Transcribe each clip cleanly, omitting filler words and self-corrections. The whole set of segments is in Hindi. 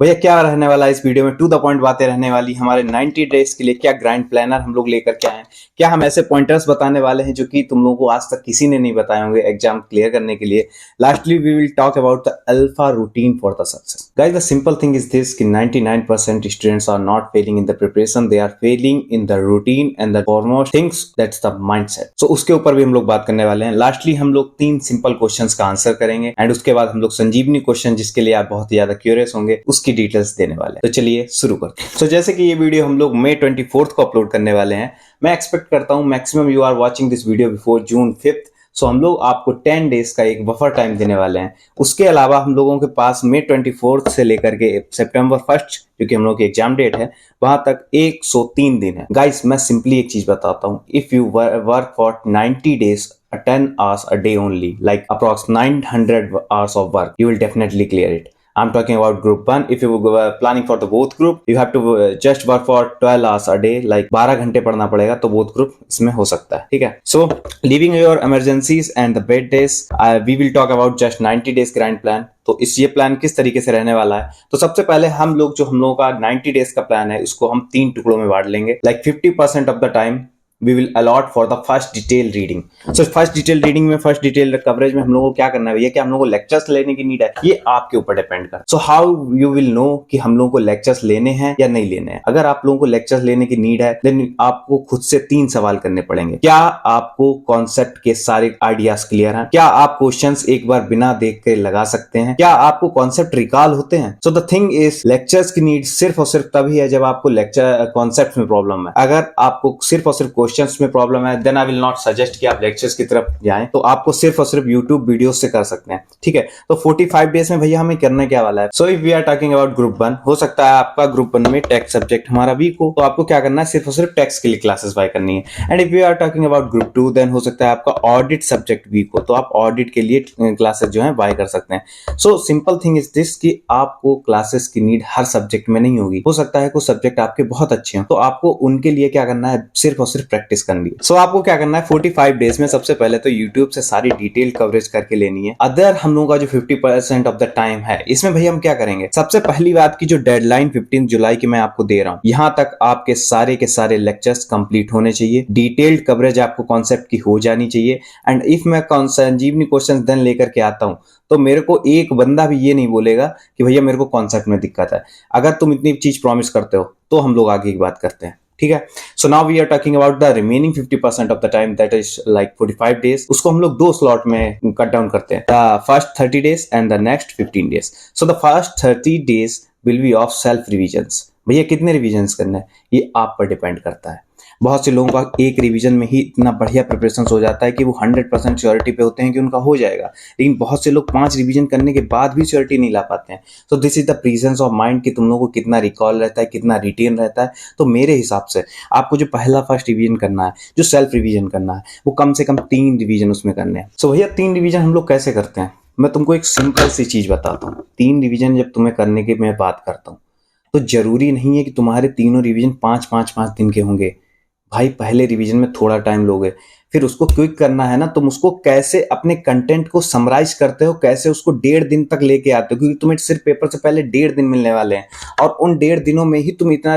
भैया क्या रहने वाला है इस वीडियो में, टू द पॉइंट बातें रहने वाली। हमारे 90 डेज के लिए क्या ग्रैंड प्लानर हम लोग लेकर के आए हैं, क्या हम ऐसे पॉइंटर्स बताने वाले हैं जो कि तुम लोगों को आज तक किसी ने नहीं बताए होंगे एग्जाम क्लियर करने के लिए। Lastly we will talk about the alpha routine for the success. Guys the simple thing is this कि 99% students are not failing in the preparation, they are failing in the routine and the foremost things, that's the mindset. So उसके ऊपर भी हम लोग बात करने वाले हैं। लास्टली हम लोग 3 सिंपल क्वेश्चंस का आंसर करेंगे एंड उसके बाद हम लोग संजीवनी क्वेश्चन, जिसके लिए आप बहुत ही ज्यादा क्यूरियस होंगे, उसकी डिटेल्स देने वाले हैं। तो चलिए शुरू करते हैं। जैसे कि ये वीडियो हम लोग मई 24 को अपलोड करने वाले हैं। मैं एक्सपेक्ट करता हूं maximum you are watching this video before June 5th। So हम लोग आपको 10 डेज का एक बफर टाइम देने वाले हैं। उसके अलावा हम लोगों के पास मई 24 से लेकर के सितंबर 1 जो कि हम लोग की एग्जाम डेट है, वहां तक 103 दिन है। गाइस मैं सिंपली एक चीज बताता हूं, if you work for 90 days 10 hours a day only, like approx 900 hours of work, you will definitely clear it. I'm talking about group 1. If you were planning for the both group, you have to just work for 12 hours a day, like 12 घंटे पढ़ना पड़ेगा, तो both group इसमें हो सकता है। ठीक है, so leaving your emergencies and the bad days, we will talk about just 90 days grand plan। तो इस ये प्लान किस तरीके से रहने वाला है, तो सबसे पहले हम लोगों का 90 डेज का प्लान है, इसको हम 3 टुकड़ों में बांट लेंगे। like 50% of the time we will allot for the first detail reading। so first detail reading में, first detail coverage में हम लोगों को क्या करना है भैया, क्या हम लोगों को लेक्चर्स लेने की नीड है, ये आपके ऊपर डिपेंड कर। so how you will know कि हम लोगों को लेक्चर्स लेने हैं या नहीं लेने हैं। अगर आप लोगों को लेक्चर्स लेने की नीड है, देन आपको खुद से 3 सवाल करने पड़ेंगे। क्या आपको कॉन्सेप्ट के सारे आइडियाज क्लियर हैं? क्या आप क्वेश्चंस एक बार बिना देख के लगा सकते हैं? क्या आपको कॉन्सेप्ट रिकॉल होते हैं? So the thing is, lectures की नीड सिर्फ और सिर्फ तभी है जब आपको लेक्चर कॉन्सेप्ट में प्रॉब्लम है। अगर आपको सिर्फ और सिर्फ क्वेश्चंस में प्रॉब्लम है, then I will not suggest कि आप लेक्चर्स की तरफ जाएं। तो आपको सिर्फ और सिर्फ यूट्यूब वीडियोस से कर सकते हैं। ठीक है, तो 45 डेज में भैया हमें करने क्या वाला है। So if we are talking about group 1, हो सकता है आपका ग्रुप 1 में टेक्स्ट सब्जेक्ट हमारा वीक हो, तो आपको क्या करना है, सिर्फ और सिर्फ टेक्स्ट के लिए क्लासेस बाय करनी है। And if we are talking about group 2, then हो सकता है आपका ऑडिट सब्जेक्ट वीक हो, तो आप ऑडिट के लिए क्लासेस जो है बाय कर सकते हैं। So simple thing is this कि आपको क्लासेस की नीड हर सब्जेक्ट में नहीं होगी। हो सकता है कुछ सब्जेक्ट आपके बहुत अच्छे हो, तो आपको उनके लिए क्या करना है, सिर्फ और सिर्फ प्रैक्टिस करनी है। सो आपको क्या करना है, 45 डेज में सबसे पहले तो यूट्यूब से सारी डिटेल कवरेज करके लेनी है। अदर हम लोगों का जो 50% ऑफ द टाइम है, इसमें भैया हम क्या करेंगे, सबसे पहली बात की जो डेडलाइन 15 जुलाई की मैं आपको दे रहा हूं, यहां तक आपके सारे के सारे लेक्चर्स कंप्लीट होने चाहिए, डिटेल्ड कवरेज आपको कॉन्सेप्ट की हो जानी चाहिए। एंड इफ मैं संजीवनी क्वेश्चन देन लेकर के आता हूं, तो मेरे को एक बंदा भी ये नहीं बोलेगा कि भैया मेरे को कॉन्सेप्ट में दिक्कत है। अगर तुम इतनी चीज प्रॉमिस करते हो तो हम लोग आगे की बात करते हैं। ठीक है, so now we are talking about the remaining 50% of the time, that is like 45 days. उसको हम लोग 2 स्लॉट में कट डाउन करते हैं, the first 30 days and the next 15 days. So the first 30 days will be of self revisions. भैया कितने रिविजन्स करना है, ये आप पर डिपेंड करता है। बहुत से लोगों का एक रिवीजन में ही इतना बढ़िया प्रिपरेशन हो जाता है कि वो 100% श्योरिटी पे होते हैं कि उनका हो जाएगा, लेकिन बहुत से लोग 5 रिवीजन करने के बाद भी श्योरिटी नहीं ला पाते हैं। So this is the presence of mind कि तुम लोगों को कितना रिकॉल रहता है, कितना रिटेन रहता है। तो मेरे हिसाब से आपको जो पहला फर्स्ट रिवीजन करना है, जो सेल्फ रिवीजन करना है, वो कम से कम 3 रिवीजन उसमें करने हैं। सो भैया 3 रिवीजन हम लोग कैसे करते हैं, मैं तुमको एक सिंपल सी चीज बताता हूँ। 3 रिवीजन जब तुम्हें करने की मैं बात करता हूँ, तो जरूरी नहीं है कि तुम्हारे तीनों रिवीजन 5-5-5 दिन के होंगे। भाई पहले रिवीजन में थोड़ा टाइम लोगे, फिर उसको क्विक करना है ना, तुम उसको कैसे अपने कंटेंट को समराइज करते हो, कैसे उसको 1.5 दिन तक लेके आते हो, क्योंकि तुम्हें सिर्फ पेपर से पहले 1.5 दिन मिलने वाले हैं, और उन 1.5 दिनों में ही तुम इतना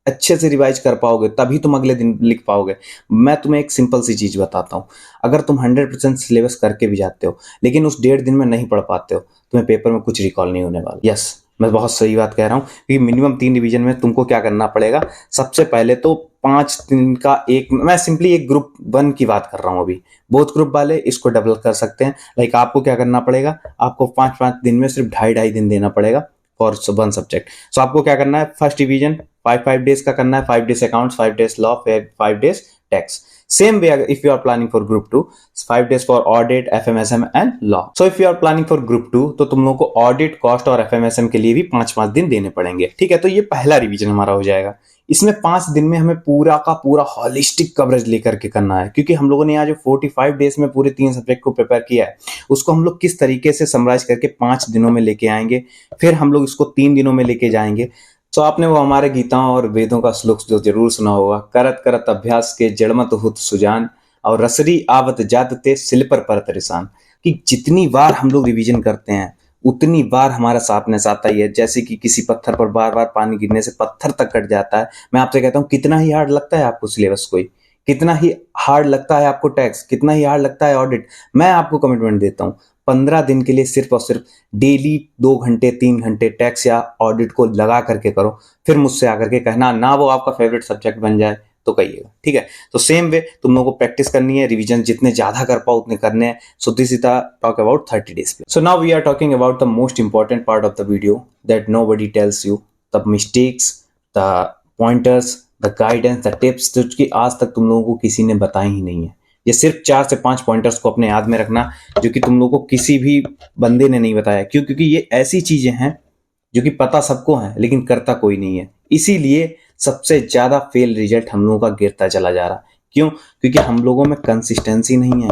अच्छे से रिवाइज कर पाओगे, तभी तुम अगले दिन लिख पाओगे। मैं तुम्हें एक सिंपल सी चीज बताता हूँ, अगर तुम 100% सिलेबस करके भी जाते हो, लेकिन उस 1.5 दिन में नहीं पढ़ पाते हो, तुम्हें पेपर में कुछ रिकॉल नहीं होने वाला। यस, मैं बहुत सही बात कह रहा हूँ, क्योंकि मिनिमम 3 डिवीजन में तुमको क्या करना पड़ेगा, सबसे पहले तो 5 दिन का एक, मैं सिंपली एक ग्रुप 1 की बात कर रहा हूँ अभी, बोथ ग्रुप वाले इसको डबल कर सकते हैं। लाइक आपको क्या करना पड़ेगा, आपको 5-5 दिन में सिर्फ 2.5 दिन देना पड़ेगा फॉर 1 सब्जेक्ट। सो आपको क्या करना है, फर्स्ट डिवीजन 5 डेज का करना है, 5 days accounts, 5 days law, 5 days tax. Same way if you are planning for group 2, 5 days for audit, FMSM and law. So if you are planning for group 2, तो तुम लोगों को ऑडिट, कॉस्ट और FMSM के लिए भी 5-5 दिन देने पड़ेंगे। ठीक है, तो ये पहला रिवीजन हमारा हो जाएगा। इसमें 5 दिन में हमें पूरा का पूरा हॉलिस्टिक कवरेज लेकर के करना है, क्योंकि हम लोगों ने यहाँ जो 45 डेज में पूरे 3 सब्जेक्ट को प्रिपेयर किया है, उसको हम लोग किस तरीके से समराइज करके 5 दिनों में लेके आएंगे, फिर हम लोग इसको 3 दिनों में लेके जाएंगे। तो आपने वो हमारे गीताओं और वेदों का श्लोक जो जरूर सुना होगा, करत करत अभ्यास के जड़मत हुत सुजान, और रसरी आवत जात ते सिल पर परत रिसान, कि जितनी बार हम लोग रिवीजन करते हैं उतनी बार हमारा शार्पनेस आता ही है। जैसे कि किसी पत्थर पर बार बार पानी गिरने से पत्थर तक कट जाता है। मैं आपसे कहता हूँ कितना ही हार्ड लगता है आपको सिलेबस, कोई कितना ही हार्ड लगता है आपको टैक्स, कितना ही हार्ड लगता है ऑडिट। मैं आपको कमिटमेंट देता हूँ 15 दिन के लिए सिर्फ और सिर्फ डेली 2 घंटे 3 घंटे टैक्स या ऑडिट को लगा करके करो। फिर मुझसे आकर के कहना ना वो आपका फेवरेट सब्जेक्ट बन जाए तो कहिएगा, ठीक है। तो सेम वे तुम लोगों को प्रैक्टिस करनी है, रिवीजन जितने ज्यादा कर पाओ उतने करने हैं। So this is the talk about 30 days plan. So now we are talking about the most important part of the video that nobody tells you, the mistakes, the pointers, the guidance, the tips जो कि आज तक तुम लोगों को किसी ने बताई ही नहीं है। ये सिर्फ 4 से 5 पॉइंटर्स को अपने याद में रखना जो कि तुम लोगों को किसी भी बंदे ने नहीं बताया। क्यों? क्योंकि ये ऐसी चीजें हैं जो कि पता सबको है लेकिन करता कोई नहीं है। इसीलिए सबसे ज्यादा फेल रिजल्ट हम लोगों का गिरता चला जा रहा। क्यों? क्योंकि हम लोगों में कंसिस्टेंसी नहीं है,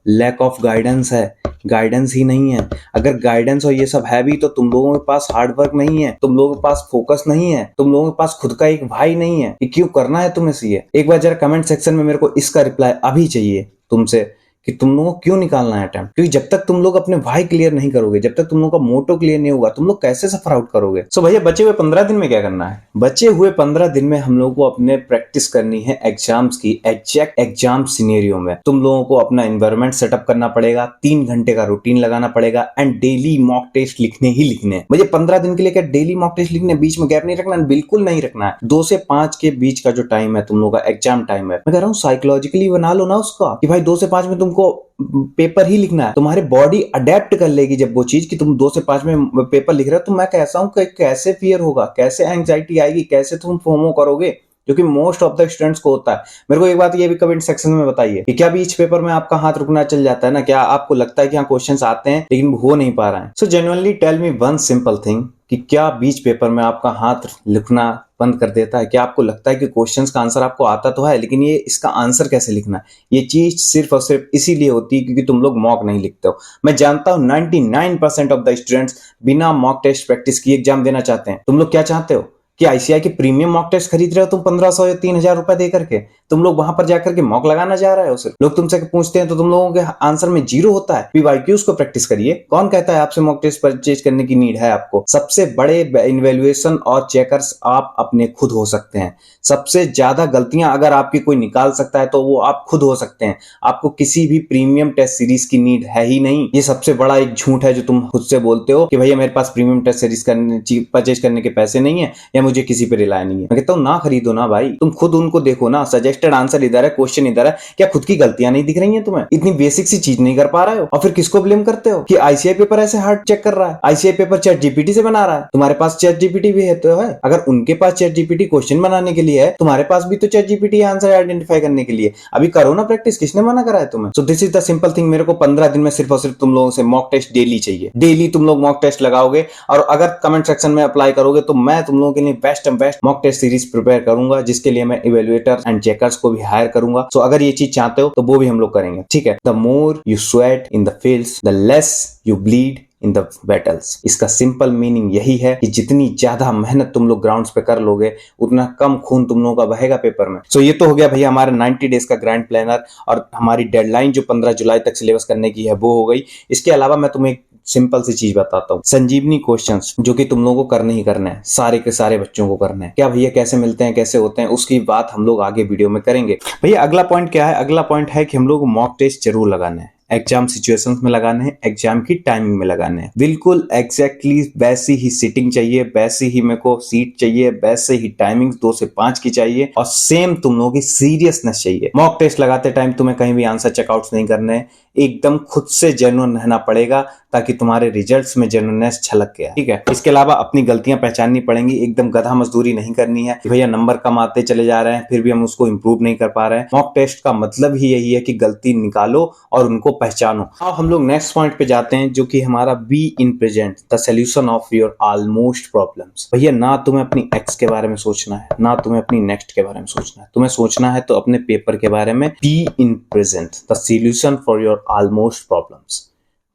लैक ऑफ गाइडेंस है, गाइडेंस ही नहीं है। अगर गाइडेंस और ये सब है भी तो तुम लोगों के पास हार्डवर्क नहीं है, तुम लोगों के पास फोकस नहीं है, तुम लोगों के पास खुद का एक भाई नहीं है कि क्यों करना है तुम्हें सीए। एक बार जरा कमेंट सेक्शन में मेरे को इसका रिप्लाई अभी चाहिए तुमसे कि तुम लोगों को क्यों निकालना है अटेम्प्ट। क्योंकि जब तक तुम लोग अपने भाई क्लियर नहीं करोगे, जब तक तुम लोगों का मोटो क्लियर नहीं होगा, तुम लोग कैसे सफर आउट करोगे। सो भैया बचे हुए 15 दिन में क्या करना है? बचे हुए 15 दिन में हम लोगों को अपने प्रैक्टिस करनी है एग्जाम्स की, एग्जैक्ट एग्जाम सिनेरियो में। तुम लोगों को अपना एनवायरमेंट सेटअप करना पड़ेगा, 3 घंटे का रूटीन लगाना पड़ेगा एंड डेली मॉक टेस्ट लिखने ही लिखने हैं। मुझे 15 दिन के लिए क्या डेली मॉक टेस्ट लिखने, बीच में गैप नहीं रखना, बिल्कुल नहीं रखना है। 2 से 5 के बीच का जो टाइम है तुम लोगों का एग्जाम टाइम है, मैं कह रहा हूँ साइकोलॉजिकली बना लो ना उसका कि भाई 2 से 5 में तुमको पेपर ही लिखना है। तुम्हारी बॉडी अडेप्ट कर लेगी जब वो चीज कि तुम 2 से 5 में पेपर लिख रहे हो। तो मैं कैसा हूं कि कैसे फियर होगा, कैसे एंजाइटी आएगी, कैसे तुम फोमो करोगे, जो कि मोस्ट ऑफ द स्टूडेंट्स को होता है। मेरे को एक बात ये भी कमेंट सेक्शन में बताइए कि क्या बीच पेपर में आपका हाथ रुकना चल जाता है ना? क्या आपको लगता है कि हाँ क्वेश्चंस आते हैं लेकिन हो नहीं पा रहा है? So genuinely tell me one simple thing कि क्या बीच पेपर में आपका हाथ लिखना बंद कर देता है? क्या आपको लगता है कि क्वेश्चंस का आंसर आपको आता तो है लेकिन ये इसका आंसर कैसे लिखना है? ये चीज सिर्फ और सिर्फ इसीलिए होती है क्योंकि तुम लोग मॉक नहीं लिखते हो। मैं जानता हूं 99% ऑफ द स्टूडेंट्स बिना मॉक टेस्ट प्रैक्टिस किए एग्जाम देना चाहते हैं। तुम लोग क्या चाहते हो कि आईसीआई के प्रीमियम मॉक टेस्ट खरीद रहे हो तुम 1500 या 3000 रुपए दे करके? तुम लोग वहां पर जाकर के मॉक लगाना जा रहे हो। सिर्फ लोग तुमसे पूछते हैं तो तुम लोगों के आंसर में 0 होता है। पीवाईक्यूज को प्रैक्टिस करिए। कौन कहता है आपसे मॉक टेस्ट परचेज करने की नीड है आपको? सबसे बड़े इनवैल्यूएशन और चेकर्स आप अपने खुद हो सकते हैं। सबसे ज्यादा गलतियां अगर आपकी कोई निकाल सकता है तो वो आप खुद हो सकते हैं। आपको किसी भी प्रीमियम टेस्ट सीरीज की नीड है ही नहीं। ये सबसे बड़ा एक झूठ है जो तुम खुद से बोलते हो कि भैया मेरे पास प्रीमियम टेस्ट सीरीज परचेज करने के पैसे नहीं है या मुझे किसी पे रिलाय नहीं है। मैं कहता हूं ना खरीदो ना भाई, तुम खुद उनको देखो ना। सजेस्टेड आंसर इधर है, क्वेश्चन इधर है। क्या खुद की गलतियां नहीं दिख रही हैं तुम्हें? इतनी बेसिक सी चीज नहीं कर पा रहे हो और फिर किसको ब्लेम करते हो कि आईसीआई पेपर ऐसे हार्ड चेक कर रहा है, आईसीआई पेपर चैट जीपीटी से बना रहा है। तुम्हारे पास चैट जीपीटी भी है तो है। अगर उनके पास चैट जीपीटी क्वेश्चन बनाने के लिए है, तुम्हारे पास भी तो चैट जीपीटी आंसर आइडेंटिफाई करने के लिए। अभी करो ना प्रैक्टिस, किसने मना करा है तुम्हें? So this is the simple thing. मेरे को 15 दिन में सिर्फ और सिर्फ तुम लोगों से मॉक टेस्ट डेली चाहिए। डेली तुम लोग मॉक टेस्ट लगाओगे और अगर कमेंट सेक्शन में अप्लाई करोगे तो मैं तुम लोगों के लिए best mock test series prepare करूंगा, जिसके लिए मैं इवेल्युएटर एंड चेकर्स को भी हायर करूंगा। सो अगर ये चीज चाहते हो तो वो भी हम लोग करेंगे, ठीक है। The more you sweat in the fields the less you bleed in the battles. इसका सिंपल मीनिंग यही है कि जितनी ज्यादा मेहनत तुम लोग ग्राउंड्स पे कर लोगे उतना कम खून तुम लोगों का बहेगा पेपर में। सो ये तो हो गया भैया हमारा 90 डेज का ग्रैंड प्लानर और हमारी डेडलाइन जो 15 जुलाई तक सिलेबस करने की है वो हो गई। इसके अलावा मैं तुम्हें एक सिंपल सी चीज बताता हूँ, संजीवनी क्वेश्चंस जो कि तुम लोगों को करने ही करने हैं, सारे के सारे बच्चों को करने हैं। क्या भैया कैसे मिलते हैं, कैसे होते हैं, उसकी बात हम लोग आगे वीडियो में करेंगे। भैया अगला पॉइंट क्या है? अगला पॉइंट है कि हम लोग मॉक टेस्ट जरूर लगाने हैं, एग्जाम सिचुएशंस में लगाने हैं, एग्जाम की टाइमिंग में लगाने हैं। बिल्कुल एग्जैक्टली वैसी ही सीटिंग चाहिए, वैसी ही मेरे को सीट चाहिए, वैसे ही टाइमिंग 2 से 5 की चाहिए और सेम तुम लोगों की सीरियसनेस चाहिए। मॉक टेस्ट लगाते टाइम तुम्हें कहीं भी आंसर चेकआउट नहीं करने हैं, एकदम खुद से जेन्युइन रहना पड़ेगा ताकि तुम्हारे रिजल्ट्स में जेन्युइननेस झलक के आए, ठीक है। इसके अलावा अपनी गलतियां पहचाननी पड़ेंगी, एकदम गधा मजदूरी नहीं करनी है कि भैया नंबर कम आते चले जा रहे हैं फिर भी हम उसको इंप्रूव नहीं कर पा रहे हैं। मॉक टेस्ट का मतलब ही यही है कि गलती निकालो और उनको पहचानो। अब हम लोग नेक्स्ट पॉइंट पे जाते हैं जो कि हमारा be in present the solution of your almost problems. भैया ना तुम्हें अपनी एक्स के बारे में सोचना है, ना तुम्हें अपनी नेक्स्ट के बारे में सोचना है। तुम्हें सोचना है तो अपने पेपर के बारे में। Be in present the solution for your almost problems.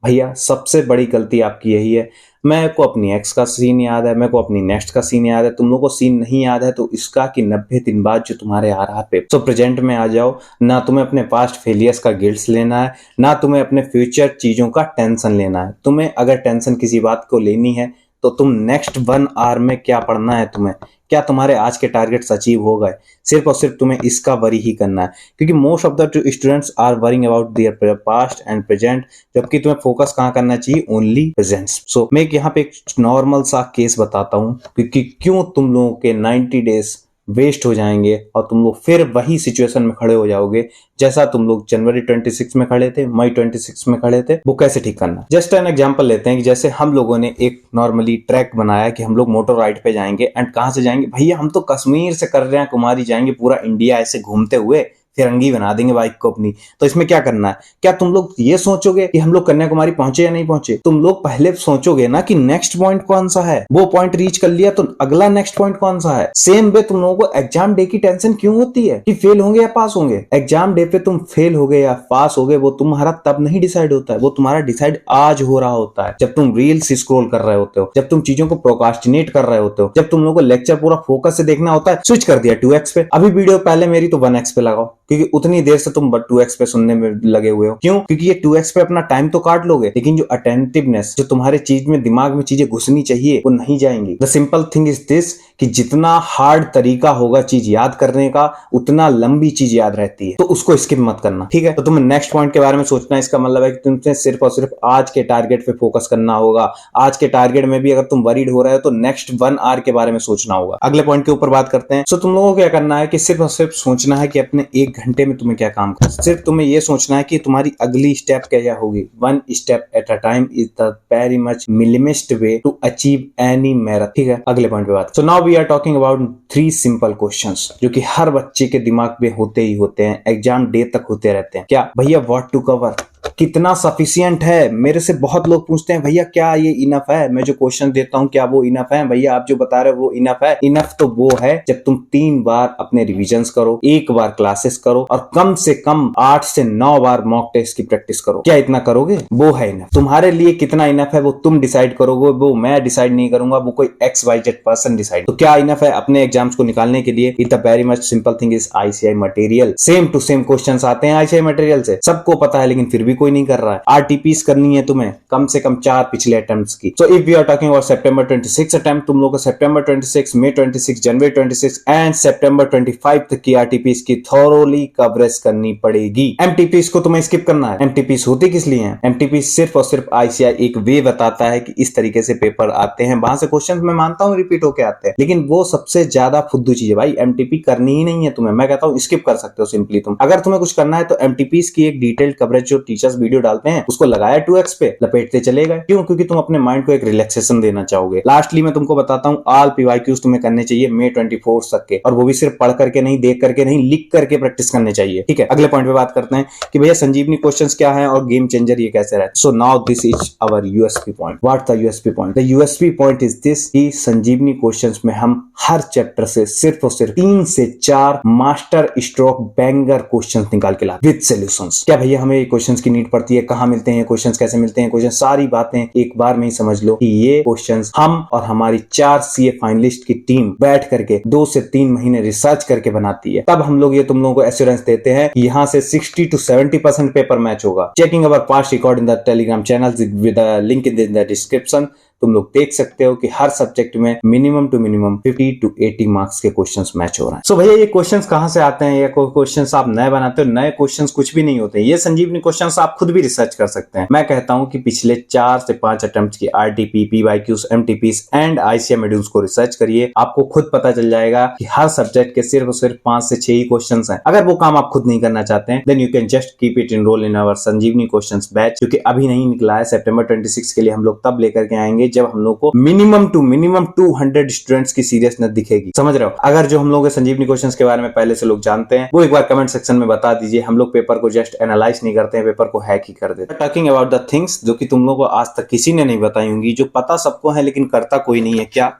भैया सबसे बड़ी गलती आपकी यही है, मेरे को अपनी एक्स का सीन याद है, मेरे को अपनी नेक्स्ट का सीन याद है, तुम लोगों को सीन नहीं याद है तो इसका कि 90 दिन बाद जो तुम्हारे आ रहा पे, तो प्रेजेंट में आ जाओ। ना तुम्हें अपने पास्ट फेलियर्स का गिल्ट लेना है, ना तुम्हें अपने फ्यूचर चीजों का टेंशन लेना है। तुम्हें अगर टेंशन किसी बात को लेनी है तो तुम नेक्स्ट 1 आवर में क्या पढ़ना है, तुम्हें क्या तुम्हारे आज के टारगेट्स अचीव हो गए, सिर्फ और सिर्फ तुम्हें इसका वरी ही करना है। क्योंकि most of the students are worrying about their past and present, जबकि तुम्हें फोकस कहाँ करना चाहिए, ओनली प्रेजेंट। सो मैं यहाँ पे एक नॉर्मल सा केस बताता हूँ क्योंकि क्यों तुम लोगों के 90 डेज वेस्ट हो जाएंगे और तुम लोग फिर वही सिचुएशन में खड़े हो जाओगे जैसा तुम लोग जनवरी 26 में खड़े थे, मई 26 में खड़े थे। वो कैसे ठीक करना है, जस्ट एन एग्जांपल लेते हैं कि जैसे हम लोगों ने एक नॉर्मली ट्रैक बनाया कि हम लोग मोटर राइड पे जाएंगे। एंड कहां से जाएंगे भैया, हम तो कश्मीर से कन्याकुमारी जाएंगे, पूरा इंडिया ऐसे घूमते हुए फिरंगी बना देंगे बाइक को अपनी। तो इसमें क्या करना है, क्या तुम लोग ये सोचोगे कि हम लोग कन्याकुमारी पहुंचे या नहीं पहुंचे? तुम लोग पहले सोचोगे ना कि नेक्स्ट पॉइंट कौन सा है, वो पॉइंट रीच कर लिया तो अगला नेक्स्ट पॉइंट कौन सा है। सेम वे तुम लोगों को एग्जाम डे की टेंशन क्यों होती है कि फेल होंगे या पास होंगे। एग्जाम डे पे तुम फेल हो गए या पास हो गए वो तुम्हारा तब नहीं डिसाइड होता है, वो तुम्हारा डिसाइड आज हो रहा होता है, जब तुम रील्स स्क्रॉल कर रहे होते हो, जब तुम चीजों को प्रोकास्टिनेट कर रहे होते हो, जब तुम लोगों को लेक्चर पूरा फोकस से देखना होता है। स्विच कर दिया 2x पे, अभी वीडियो पहले मेरी तो 1x पे लगाओ क्योंकि उतनी देर से तुम 2x पे सुनने में लगे हुए हो। क्यों? क्योंकि ये 2x पे अपना टाइम तो काट लोगे लेकिन जो अटेंटिवनेस, जो तुम्हारे चीज में दिमाग में चीजें घुसनी चाहिए वो नहीं जाएंगी। The simple thing is this कि जितना हार्ड तरीका होगा चीज याद करने का उतना लंबी चीज याद रहती है, तो उसको स्किप मत करना, ठीक है। तो तुम्हें नेक्स्ट पॉइंट के बारे में सोचना है, इसका मतलब है कि तुमसे सिर्फ और सिर्फ आज के टारगेट पे फोकस करना होगा। आज के टारगेट में भी अगर तुम वरीड हो रहे हो तो नेक्स्ट 1 आवर के बारे में सोचना होगा। अगले पॉइंट के ऊपर बात करते हैं। सो तुम लोगों को क्या करना है कि सिर्फ और सिर्फ सोचना है कि अपने 1 घंटे में तुम्हें क्या काम करना है। सिर्फ तुम्हें यह सोचना है कि तुम्हारी अगली स्टेप क्या होगी। 1 step at a time is the very much minimalist way to achieve any marathon, ठीक है। अगले पॉइंट पे बात। So now we are talking about 3 simple questions जो कि हर बच्चे के दिमाग में होते ही होते हैं, एग्जाम डे तक होते रहते हैं। क्या भैया, व्हाट टू कवर, कितना सफिशिएंट है। मेरे से बहुत लोग पूछते हैं भैया क्या ये इनफ है, मैं जो क्वेश्चन देता हूं क्या वो इनफ है। भैया आप जो बता रहे हो वो इनफ है। इनफ तो वो है जब तुम 3 बार अपने रिविजन्स करो, 1 बार क्लासेस करो और कम से कम 8 से 9 बार मॉक टेस्ट की प्रैक्टिस करो। क्या इतना करोगे? वो है इनफ। तुम्हारे लिए कितना इनफ है वो तुम डिसाइड करोगे, वो मैं डिसाइड नहीं करूंगा, वो कोई XYZ पर्सन डिसाइड। तो क्या इनफ है अपने एग्जाम्स को निकालने के लिए? It the very much simple thing is ICI material. Same to same questions आते हैं ICI मटेरियल से, सबको पता है, लेकिन फिर भी कोई नहीं कर रहा है। RTPs करनी है तुम्हें कम से कम 4 पिछले अटेम्प्ट्स की। So if we are talking about September 26 attempt, तुम लोगों को सितंबर 26, मई 26, जनवरी 26 एंड सितंबर 25 तक की RTPs की थॉरोली कवरेज करनी पड़ेगी। MTPs को तुम्हें स्किप करना है। MTPs होती किस लिए हैं? MTPs सिर्फ और सिर्फ ICI एक वे बताता है कि इस तरीके से पेपर आते हैं, वहां से क्वेश्चन मैं मानता हूं रिपीट होके आते हैं, लेकिन वो सबसे ज्यादा फुद्दू चीज है भाई। MTP करनी ही नहीं है तुम्हें, मैं कहता हूं स्किप कर सकते हो सिंपली तुम। अगर तुम्हें कुछ करना है तो MTPs की एक डिटेल्ड कवरेज जो टीचर्स वीडियो डालते हैं उसको लगाया 2x पे, लपेटते चले गए। क्यों? क्योंकि तुम अपने माइंड को एक रिलैक्सेशन देना चाहोगे। लास्टली मैं तुमको बताता हूं, ऑल PYQs तुम्हें करने चाहिए मई 24 तक के, और वो भी सिर्फ पढ़ करके नहीं, देख करके नहीं, लिख करके प्रैक्टिस करने चाहिए, ठीक है। अगले पॉइंट पे बात करते हैं कि भैया संजीवनी क्वेश्चंस क्या है और गेम चेंजर ये कैसे रहता है। So now this is our USP point. What the USP point? The USP point is this कि संजीवनी क्वेश्चंस में हम हर चैप्टर से सिर्फ और सिर्फ 3 से 4 मास्टर स्ट्रोक बैंगर क्वेश्चंस निकाल के लाते विद सॉल्यूशंस। क्या भैया हमें ये क्वेश्चंस की नीड पड़ती है? कहां मिलते हैं क्वेश्चंस, कैसे मिलते हैं क्वेश्चन, सारी बातें एक बार में ही समझ लो कि ये क्वेश्चंस हम और हमारी 4 CA फाइनलिस्ट की टीम बैठ करके 2 से 3 महीने रिसर्च करके बनाती है। तब हम लोग ये तुम लोगों को एश्योरेंस देते हैं कि यहाँ से 60 to 70% पेपर मैच होगा। Checking our past record in the Telegram channel with link in the description. तुम लोग देख सकते हो कि हर सब्जेक्ट में minimum to minimum 50 to 80 marks के क्वेश्चंस मैच हो रहे हैं। सो भैया ये क्वेश्चंस कहां से आते हैं? ये क्वेश्चंस आप नए बनाते हो? नए क्वेश्चंस कुछ भी नहीं होते, ये संजीवनी क्वेश्चंस आप खुद भी रिसर्च कर सकते हैं। मैं कहता हूं कि पिछले 4 से 5 अटेम्प्ट की RTP, PYQs, MTPs and ICI modules को रिसर्च करिए। आपको खुद पता चल जाएगा कि हर सब्जेक्ट के सिर्फ और सिर्फ 5 से 6 ही क्वेश्चन हैं। अगर वो काम आप खुद नहीं करना चाहते हैं then you can just keep it enroll in our Sanjeevani questions batch, क्योंकि अभी नहीं निकला है। सितंबर 26 के लिए हम लोग तब लेकर के आएंगे जब हम लोग को मिनिमम 200 स्टूडेंट्स की सीरियसनेस दिखेगी। समझ रहे हो? अगर जो हम लोग संजीवनी क्वेश्चंस के बारे में पहले से लोग जानते हैं वो एक बार कमेंट सेक्शन में बता दीजिए। हम लोग पेपर को जस्ट एनालाइज नहीं करते हैं, पेपर को हैक ही कर देते हैं। टॉकिंग अबाउट द थिंग्स जो कि तुम लोगों को आज तक किसी ने नहीं बताई होंगी, जो पता सबको है लेकिन करता कोई नहीं है। क्या?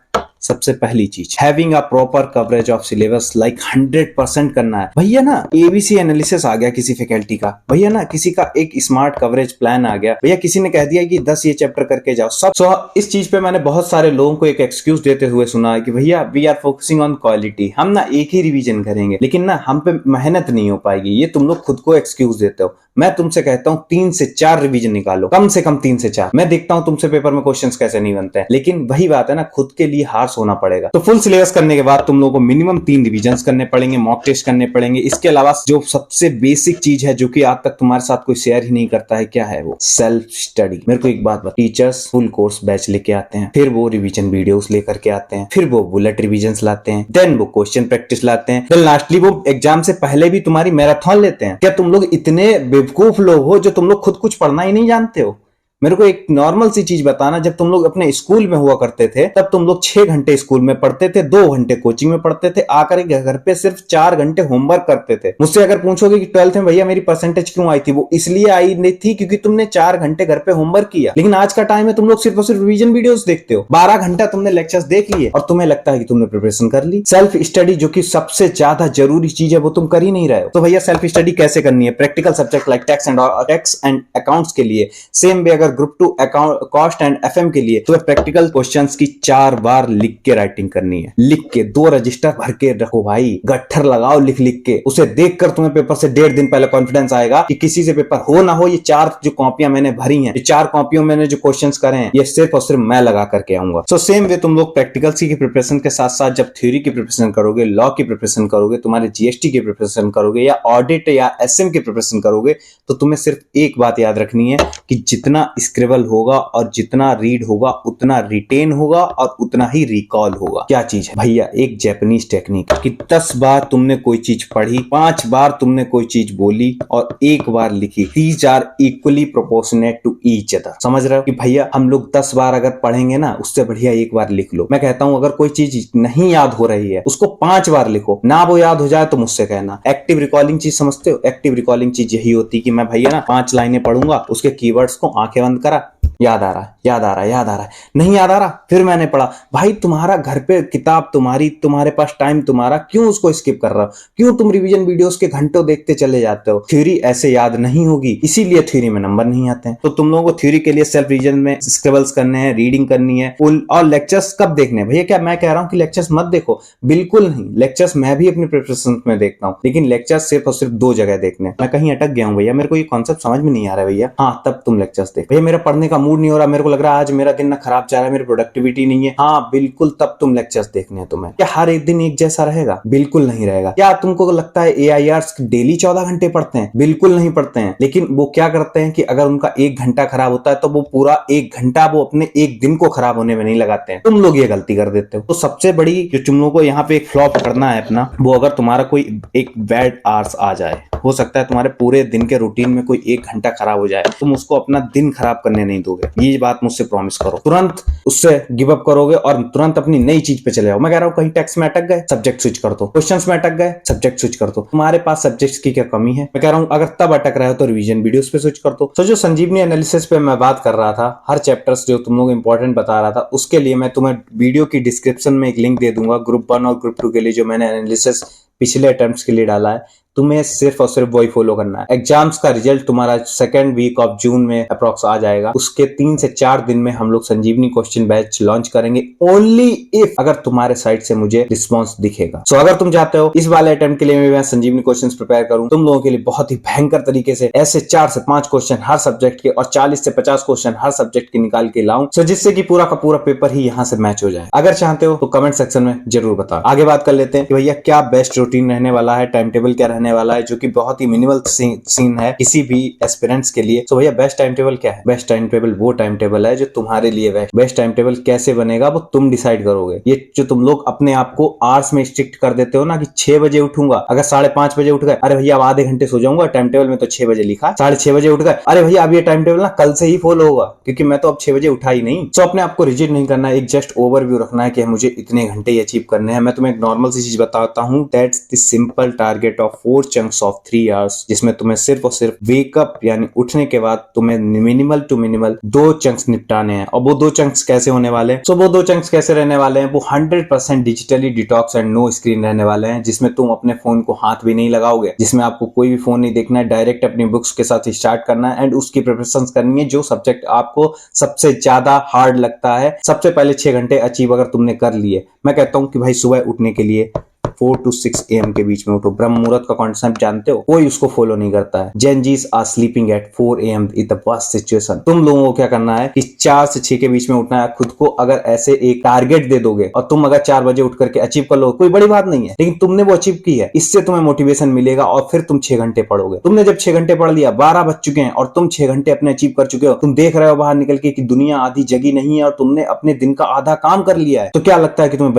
सबसे पहली चीज, having a proper coverage of syllabus, like 100% करना है भैया ना। एबीसी एनालिसिस आ गया किसी फैकल्टी का, भैया ना किसी का एक स्मार्ट कवरेज प्लान आ गया, भैया किसी ने कह दिया कि 10 ये चैप्टर करके जाओ सब। इस चीज पे मैंने बहुत सारे लोगों को एक एक्सक्यूज देते हुए सुना है कि भैया we are focusing on quality, हम ना एक ही रिवीजन करेंगे लेकिन ना हम पे मेहनत नहीं हो पाएगी। ये तुम लोग खुद को एक्सक्यूज देते हो। मैं तुमसे कहता हूं 3 से 4 रिवीजन निकालो, कम से कम 3 से 4। मैं देखता हूं तुमसे पेपर में क्वेश्चंस कैसे नहीं बनते हैं, लेकिन वही बात है ना, खुद के लिए हार्श होना पड़ेगा। तो फुल सिलेबस करने के बाद तुम लोगों को मिनिमम 3 रिवीजन करने पड़ेंगे, मॉक टेस्ट करने पड़ेंगे। इसके अलावा जो सबसे बेसिक चीज है जो कि आज तक तुम्हारे साथ कोई शेयर ही नहीं करता है, क्या है वो? Self study. मेरे को एक बात बता, टीचर्स फुल कोर्स बैच लेके आते हैं, फिर वो रिवीजन वीडियोस लेकर के आते हैं, फिर वो बुलेट रिवीजन लाते हैं, देन वो क्वेश्चन प्रैक्टिस लाते हैं, फिर लास्टली वो एग्जाम से पहले भी तुम्हारी मैराथन लेते हैं। क्या तुम लोग इतने बेवकूफ लोग हो जो तुम लोग खुद कुछ पढ़ना ही नहीं जानते हो? मेरे को एक नॉर्मल सी चीज बताना, जब तुम लोग अपने स्कूल में हुआ करते थे तब तुम लोग 6 घंटे स्कूल में पढ़ते थे, 2 घंटे कोचिंग में पढ़ते थे, आकर घर पे सिर्फ 4 घंटे होमवर्क करते थे। मुझसे अगर पूछोगे कि 12th में भैया मेरी परसेंटेज क्यों आई थी, वो इसलिए आई नहीं थी क्योंकि तुमने 4 घंटे घर पे होमवर्क किया। लेकिन आज का टाइम है तुम लोग सिर्फ और सिर्फ रिवीजन वीडियोस देखते हो, 12 घंटा तुमने लेक्चर्स देख लिए और तुम्हें लगता है कि तुमने प्रिपरेशन कर ली। सेल्फ स्टडी जो कि सबसे ज्यादा जरूरी चीज है वो तुम कर ही नहीं रहे हो। तो भैया सेल्फ स्टडी कैसे करनी है? Practical subject like tax and accounts के लिए, सेम वे अगर group 2 account cost and FM के लिए, तो प्रैक्टिकल क्वेश्चंस की 4 बार लिख के राइटिंग करनी है। लिख के 2 रजिस्टर भर के रखो भाई, गट्ठर लगाओ लिख लिख के। उसे देखकर तुम्हें पेपर से 1.5 दिन पहले कॉन्फिडेंस आएगा कि किसी से पेपर हो ना हो, ये 4 जो कॉपियां मैंने भरी हैं, ये 4 कॉपियों में मैंने जो क्वेश्चंस करे हैं, ये सिर्फ और सिर्फ मैं लगा करके आऊंगा। सो सेम वे तुम लोग प्रैक्टिकल्स की प्रिपरेशन के साथ साथ जब थ्योरी की प्रिपरेशन करोगे, लॉ की प्रिपरेशन करोगे, तुम्हारे जीएसटी की प्रिपरेशन करोगे या ऑडिट या एसएम की प्रिपरेशन करोगे, तो तुम्हें सिर्फ एक बात याद रखनी है कि जितना स्क्रिबल होगा और जितना रीड होगा उतना रिटेन होगा और उतना ही रिकॉल होगा। क्या चीज है भैया? एक जापानीज टेक्निक कि 10 बार तुमने कोई चीज पढ़ी, 5 बार तुमने कोई चीज बोली और 1 बार लिखी। These are equally proportionate to each other. समझ रहे हो कि भैया हम लोग 10 बार अगर पढ़ेंगे ना, उससे बढ़िया 1 बार लिख लो। मैं कहता हूं अगर कोई चीज नहीं याद हो रही है उसको 5 बार लिखो, ना वो याद हो जाए तो मुझसे कहना। एक्टिव रिकॉलिंग चीज समझते हो? एक्टिव रिकॉलिंग चीज यही होती कि मैं भैया ना 5 लाइनें पढ़ूंगा, उसके कीवर्ड्स को आंखें बंद करा, याद आ रहा है, याद आ रहा है, याद आ रहा है, नहीं याद आ रहा, फिर मैंने पढ़ा। भाई तुम्हारा घर पे किताब तुम्हारी, तुम्हारे पास टाइम तुम्हारा, क्यों उसको स्किप कर रहा हो? क्यों तुम रिवीजन वीडियोस के घंटों देखते चले जाते हो? थ्योरी ऐसे याद नहीं होगी, इसीलिए थ्योरी में नंबर नहीं आते हैं। तो तुम लोगों को थ्योरी के लिए सेल्फ रिवीजन में स्क्रिबल्स करने हैं, रीडिंग करनी है। और लेक्चर्स कब देखने हैं भैया? क्या मैं कह रहा हूं कि लेक्चर्स मत देखो? बिल्कुल नहीं, लेक्चर्स मैं भी अपनी प्रिपरेशन में देखता हूं, लेकिन लेक्चर्स सिर्फ और सिर्फ 2 जगह देखने। मैं कहीं अटक गया हूं भैया, मेरे को ये कॉन्सेप्ट समझ में नहीं आ रहा है भैया, हाँ तब तुम लेक्चर्स देख। भैया मेरा पढ़ने का मूड नहीं हो रहा, मेरे को लग रहा है आज मेरा दिन ना खराब जा रहा है, मेरी प्रोडक्टिविटी नहीं है, हाँ बिल्कुल तब तुम लेक्चर्स देखने हैं तुम्हें। क्या हर एक दिन एक जैसा रहेगा? बिल्कुल नहीं रहेगा। क्या तुमको लगता है एआईआर्स डेली 14 घंटे पढ़ते हैं? बिल्कुल नहीं पढ़ते हैं। लेकिन वो क्या करते हैं कि अगर उनका 1 घंटा खराब होता है तो वो पूरा 1 घंटा वो अपने एक दिन को खराब होने में नहीं लगाते हैं। तुम लोग ये गलती कर देते हो। तो सबसे बड़ी जो तुम लोगों को यहाँ पे एक फ्लॉ पकड़ना है अपना, वो अगर तुम्हारा कोई एक बैड आवर्स आ जाए, हो सकता है तुम्हारे पूरे दिन के रूटीन में कोई 1 घंटा खराब हो जाए, तुम उसको अपना दिन खराब करने नहीं दोगे। ये बात मुझसे प्रॉमिस करो। तुरंत उससे गिव अप करोगे और तुरंत अपनी नई चीज पे चले जाओ। मैं कह रहा हूं कहीं टेक्स्ट में अटक गए, सब्जेक्ट स्विच कर दो। क्वेश्चंस में अटक गए, सब्जेक्ट स्विच कर दो। तुम्हारे पास सब्जेक्ट्स की क्या कमी है? मैं कह रहा हूं अगर तब अटक रहे हो तो रिवीजन वीडियोस पे स्विच कर दो। तो जो संजीवनी एनालिसिस पे मैं बात कर रहा था, हर चैप्टर्स जो तुम लोग इंपॉर्टेंट बता रहा था, उसके लिए मैं तुम्हें वीडियो की डिस्क्रिप्शन में एक लिंक दे दूंगा। ग्रुप 1 और ग्रुप 2 के लिए जो मैंने एनालिसिस पिछले अटेम्प्ट्स के लिए डाला है, तुम्हें सिर्फ और सिर्फ वही फॉलो करना है। एग्जाम्स का रिजल्ट तुम्हारा 2nd वीक ऑफ जून में अप्रॉक्स आ जाएगा। उसके 3 से 4 दिन में हम लोग संजीवनी क्वेश्चन बैच लॉन्च करेंगे, ओनली इफ अगर तुम्हारे साइड से मुझे रिस्पॉन्स दिखेगा। सो अगर तुम चाहते हो इस वाले अटेम्प्ट के लिए मैं संजीवनी क्वेश्चन प्रिपेयर करूं, तुम लोगों के लिए बहुत ही भयंकर तरीके से ऐसे 4 से 5 क्वेश्चन हर सब्जेक्ट के और 40 से 50 क्वेश्चन हर सब्जेक्ट के निकाल के लाऊं, सो जिससे कि पूरा का पूरा पेपर ही यहां से मैच हो जाए। अगर चाहते हो तो कमेंट सेक्शन में जरूर बताओ। आगे बात कर लेते हैं कि भैया क्या बेस्ट रूटीन रहने वाला है, टाइम टेबल क्या रहने वाला है, जो कि बहुत ही मिनिमल सीन है किसी भी एस्पिरेंट्स के लिए। तो भैया बेस्ट टाइम टेबल क्या है? बेस्ट टाइम टेबल वो टाइम टेबल है जो तुम्हारे लिए बेस्ट टाइम टेबल कैसे बनेगा वो तुम डिसाइड करोगे। ये जो तुम लोग अपने आप को आवर्स में स्ट्रिक्ट कर देते हो ना कि 6 बजे उठूंगा, अगर 5:30 बजे उठ गए, अरे भैया अब आधे घंटे सो जाऊंगा, टाइम टेबल में तो 6 बजे लिखा, 6:30 बजे उठ गए, अरे भैया अब ये टाइम टेबल ना कल से ही फॉलो होगा क्योंकि मैं तो अब 6 बजे उठा ही नहीं। तो अपने आप को रिजिड नहीं करना है, एक जस्ट ओवरव्यू रखना है कि मुझे इतने घंटे अचीव करने हैं। मैं तुम्हें एक नॉर्मल सी चीज बताता हूँ, that's the simple target of 4 chunks of 3 hours, जिसमें तुम्हें सिर्फ और सिर्फ वेकअप यानी उठने के बाद तुम्हें मिनिमल टू मिनिमल 2 चंक्स निपटाने हैं। और वो 2 चंक्स कैसे होने वाले हैं? वो 2 चंक्स कैसे रहने वाले हैं? वो 100% digitally detox and no screen रहने वाले हैं, जिसमें तुम अपने फोन को हाथ भी नहीं लगाओगे, जिसमें आपको कोई भी फोन नहीं देखना है, डायरेक्ट अपनी बुक्स के साथ स्टार्ट करना है एंड उसकी प्रिपरेशन करनी है। जो सब्जेक्ट आपको सबसे ज्यादा हार्ड लगता है, सबसे पहले 6 घंटे अचीव अगर तुमने कर लिए, मैं कहता हूं कि भाई सुबह उठने के लिए 4 to 6 AM के बीच में उठो। ब्रह्म मुहूर्त का कॉन्सेप्ट जानते हो? कोई उसको फॉलो नहीं करता है। Gen Zs are sleeping at 4 AM in the worst situation. तुम लोगों को क्या करना है कि 4 से 6 के बीच में उठना है। खुद को अगर ऐसे एक टारगेट दे दोगे और तुम अगर 4 बजे उठ करके अचीव कर लो, कोई बड़ी बात नहीं है, लेकिन तुमने वो अचीव की है, इससे तुम्हें मोटिवेशन मिलेगा और फिर तुम 6 घंटे पढ़ोगे। तुमने जब 6 घंटे पढ़ लिया, 12 बज चुके हैं और तुम 6 घंटे अपने अचीव कर चुके हो, तुम देख रहे हो बाहर निकल के कि दुनिया आधी जगी नहीं है और तुमने अपने दिन का आधा काम कर लिया है, तो क्या लगता है कि तुम्हें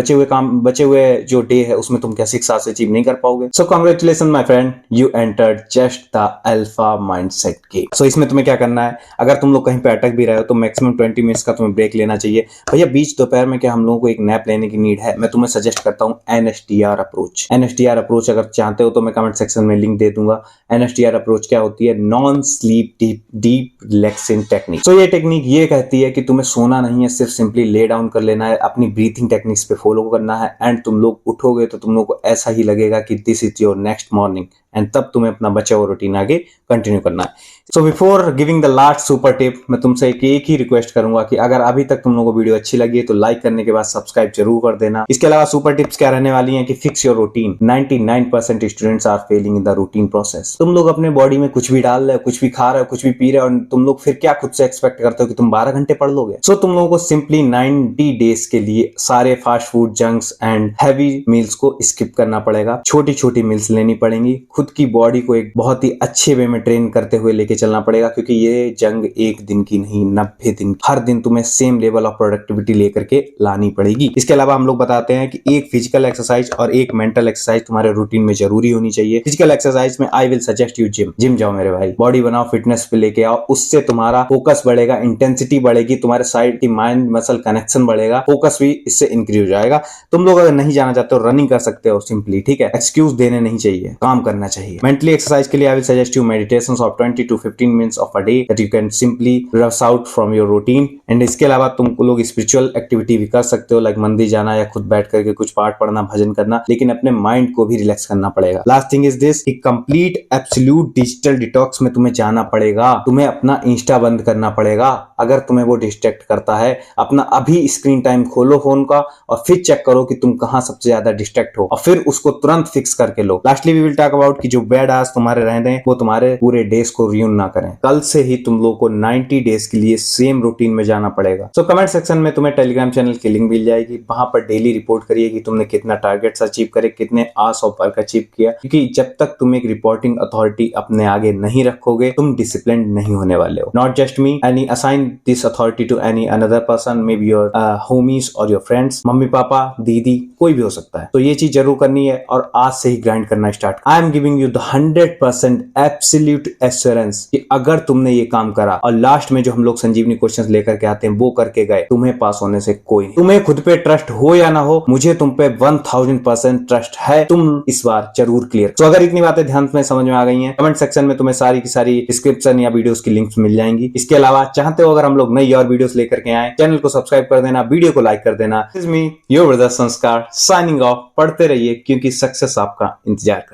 बचे हुए जो डे है उसमें तुम क्या 6 साल से नहीं कर पाओगे? So congratulation my friend, you entered just the alpha mindset game. So इसमें तुम्हें क्या करना है, अगर तुम लोग कहीं पे अटक भी रहे हो तो मैक्सिमम 20 मिनट्स का तुम्हें ब्रेक लेना चाहिए। भैया बीच दोपहर में क्या हम लोगों को एक नैप लेने की नीड है? मैं तुम्हें सजेस्ट करता हूं NSTR अप्रोच। NSTR अप्रोच अगर चाहते हो तो मैं कमेंट सेक्शन में लिंक दे दूंगा। NSTR अप्रोच क्या होती है? Non sleep deep relaxing technique. So ये टेक्निक ये कहती है कि तुम्हें सोना नहीं है, सिर्फ सिंपली ले डाउन कर लेना है, अपनी ब्रीथिंग टेक्निक्स पे फॉलो करना है एंड तुम लोग उठोगे तो तुम लोग को ऐसा ही लगेगा कि this is your next morning and तब तुम्हें अपना बचा हुआ रूटीन आगे कंटिन्यू करना है। So before giving the last super tip, मैं तुमसे एक ही रिक्वेस्ट करूंगा कि अगर अभी तक तुम लोगों को वीडियो अच्छी लगी है तो लाइक करने के बाद सब्सक्राइब जरूर कर देना। इसके अलावा सुपर टिप्स क्या रहने वाली हैं कि fix your routine. 99% students are failing in the routine process. तुम लोग अपने बॉडी में कुछ भी डाल रहे हो, कुछ भी खा रहे हो, कुछ भी पी रहे हो और तुम लोग फिर क्या खुद से एक्सपेक्ट करते हो कि तुम 12 घंटे पढ़ लोगे? सो तुम लोगों को सिंपली 90 डेज के लिए सारे fast food, junks and heavy meals को स्किप करना पड़ेगा। छोटी छोटी मील्स लेनी पड़ेंगी। खुद की बॉडी को एक बहुत ही अच्छे वे में ट्रेन करते हुए लेके चलना पड़ेगा, क्योंकि ये जंग एक दिन की नहीं, 90 दिन, हर दिन तुम्हें सेम लेवल ऑफ प्रोडक्टिविटी लेकर के लानी पड़ेगी। इसके अलावा हम लोग बताते हैं कि एक फिजिकल एक्सरसाइज और एक मेंटल एक्सरसाइज तुम्हारे रूटीन में जरूरी होनी चाहिए। फिजिकल एक्सरसाइज में आई विल सजेस्ट यू जिम जाओ मेरे भाई, बॉडी बनाओ, फिटनेस पे लेके आओ, उससे तुम्हारा फोकस बढ़ेगा, इंटेंसिटी बढ़ेगी, तुम्हारे साइड की माइंड मसल कनेक्शन बढ़ेगा, फोकस भी इससे इंक्रीज हो जाएगा। तुम लोग अगर नहीं जाना चाहते हो, रनिंग कर सकते हो सिंपली, ठीक है? एक्सक्यूज देने नहीं चाहिए, काम करना चाहिए। मेंटली एक्सरसाइज के लिए I will suggest you meditations of 20 to 15 minutes of a day that you can simply rush out from your routine. And इसके अलावा तुम लोग स्पिरिचुअल एक्टिविटी भी कर सकते हो, लाइक मंदिर जाना या खुद बैठ करके कुछ पाठ पढ़ना, भजन करना, लेकिन अपने माइंड को भी रिलैक्स करना पड़ेगा। Last thing is this, complete absolute digital detox में तुम्हें जाना पड़ेगा। तुम्हें अपना इंस्टा बंद करना पड़ेगा अगर तुम्हें वो डिस्ट्रैक्ट करता है। अपना अभी स्क्रीन टाइम खोलो फोन का और फिर चेक करो कि तुम कहां सबसे ज्यादा डिस्ट्रैक्ट हो और फिर उसको तुरंत फिक्स करके लो। Lastly we will talk about कि जो बैड आवर्स तुम्हारे रहने हैं वो तुम्हारे पूरे डेज को रियून ना करें। कल से ही तुम लोगों को 90 डेज के लिए सेम रूटीन में जाना पड़ेगा। सो कमेंट सेक्शन में तुम्हें टेलीग्राम चैनल की लिंक मिल जाएगी, वहां पर डेली रिपोर्ट करिए कि तुमने कितना टारगेट्स अचीव करे, कितने आवर्स ऑफ वर्क अचीव किया, क्योंकि जब तक तुम एक रिपोर्टिंग अथॉरिटी अपने आगे नहीं रखोगे तुम डिसिप्लिन नहीं होने वाले हो। Not just me, any assign this authority to any another person, maybe your homies और योर फ्रेंड्स, मम्मी पापा, दीदी, कोई भी हो सकता है। तो ये चीज जरूर करनी है और आज से ही ग्राइंड करना start. I am giving you the 100% absolute assurance कि अगर तुमने ये काम करा और लास्ट में जो हम लोग संजीवनी क्वेश्चंस लेकर के आते हैं वो करके गए, तुम्हें पास होने से कोई नहीं। तुम्हें खुद पे ट्रस्ट हो या ना हो, मुझे तुम पे 1000% ट्रस्ट है। तुम इस बार जरूर क्लियर। तो अगर इतनी बातें ध्यान में समझ में आ गई हैं, कमेंट सेक्शन में तुम्हें सारी की सारी डिस्क्रिप्शन या वीडियोस की लिंक्स मिल जाएंगी। इसके अलावा चाहते हो अगर हम लोग नई और वीडियोस लेकर के आए, चैनल को सब्सक्राइब कर देना, वीडियो को लाइक कर देना। This is me your brother संस्कार साइनिंग ऑफ। पढ़ते रहिए क्योंकि सक्सेस आपका इंतजार कर